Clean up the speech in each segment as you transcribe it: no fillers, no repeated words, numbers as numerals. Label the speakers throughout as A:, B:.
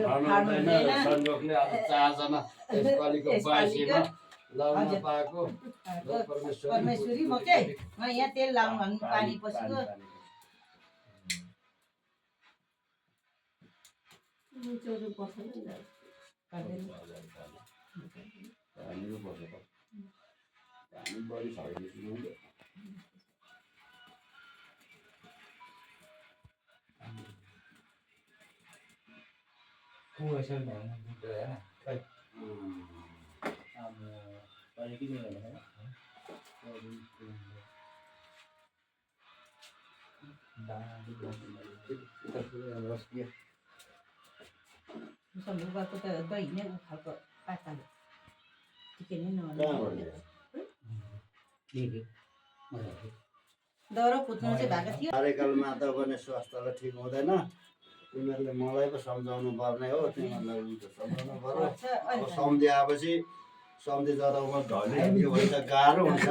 A: संयोगले आज 4 जना यसपालिको 82 मा लाउन पाएको
B: परमेश्वरी म चाहिँ यहाँ तेल लाउनु भन्नु पानी पसेको सम्भवको त दही नै खालको पाताले ठिकै नै दरो पुत्नु चाहिँ भएको थियो
C: कार्यकालमा त भने स्वास्थ्यलाई ठिक हुँदैन तिमीहरूले मलाई पो सम्झाउनु पर्ने हो तिमीहरूलाई सम्झाउनु पर्यो अब सम्झिआएपछि सम्झि जाँदा उमा ढल्यो भने त गाह्रो हुन्छ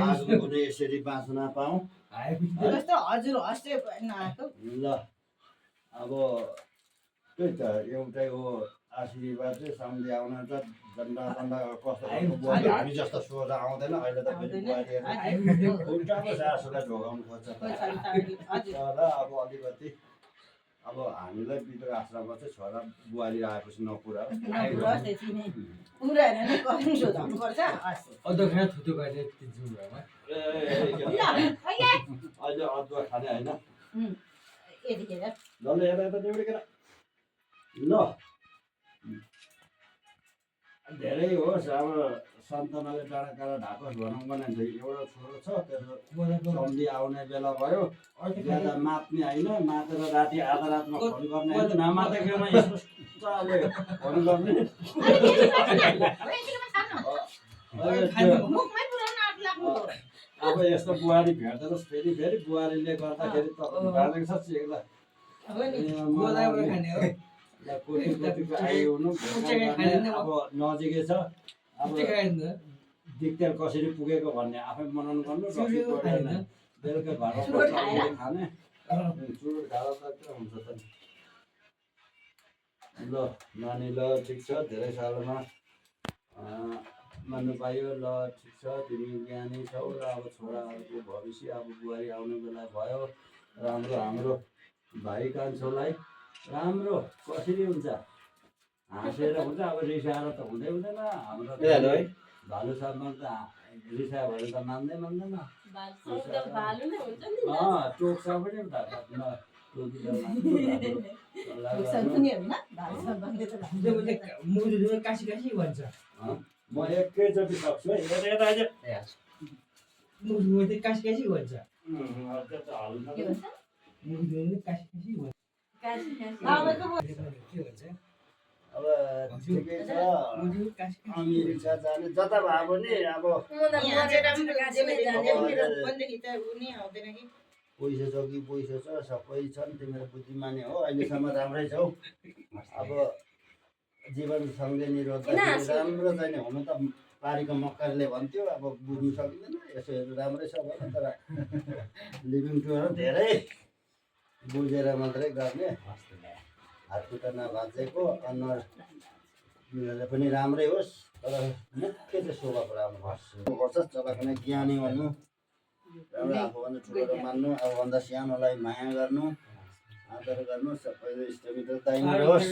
C: आजको कुनै यसरी बाँच्न पाऊँ
B: हजुर अस्ति
C: ल अब त्यही त एउटै हो आशीर्वाद चाहिँ सम्झि आउन त झन्डा कस्तो हामी जस्तो सोच आउँदैन अहिले त फेरि उल्टाको सासुलाई ढोकाउनु खोज्छ तर अब अलिकति अब हामीलाई विद्रोह आश्रममा चाहिँ छोरा बुहारी आएपछि नपुरा अहिले अदुवा खाने होइन ल यता देउडेर ल धेरै होस् अब सन्तानले डाँडा काँडा ढाकोस् भनौँ भने एउटा छोरो छ त्यसको सम्झि आउने बेला भयो ज्यादा मात्ने होइन मातेर राति आधा रातमा फोन गर्ने होइन नमातेकोमा यस्तोले फोन गर्ने अब यस्तो बुहारी भेट्दैनस् फेरि बुहारीले गर्दाखेरि तपाईँ बाँधेको छ चेक्दा अब नजिकै छ अब दिक्तेल कसरी पुगेको भन्ने आफै मनाउनु पर्नु बेलुका घरमा खाने चुरोट खाँदा त के हुन्छ त ल नानी ल ठिक छ धेरै सालमा मान्नु पायो ल ठिक छ तिमी ज्ञानी छौ र अब छोराहरूको भविष्य अब बुहारी आउने बेला भयो राम्रो हाम्रो भाइ कान्छोलाई राम्रो कसरी हुन्छ हाँसेर हुन्छ अब रिसाएर त हुँदैन हाम्रो भालु साहबमा त रिसायो भने त मान्दैन टोक्छ पनि म एकैचोटि सक्छु है अब ठिकै छ अमेरिका जाने जता भए पनि अब पैसा छ कि पैसा छ सबै छन् तिम्रो बुद्धिमानी हो अहिलेसम्म राम्रै छौ अब जीवन सँगै निरोध राम्रो छैन हुनु त पारीको मक्करले भन्थ्यो अब बुझ्नु सकिँदैन यसो हेर्नु राम्रै छ भने तर लिभिङ टुर धेरै बुझेर मात्रै गर्ने हातखुट्टा नभाँचेको अनुहार तिमीहरूले पनि राम्रै होस् तर मुख्य चाहिँ स्वभाव राम्रो पर्छ चलाएको नै ज्ञानी भन्नु राम्रो आफूभन्दा ठुलो मान्नु आफूभन्दा सानोलाई माया गर्नु आदर गर्नु सबैले इष्टमित्र दाइँ होस्।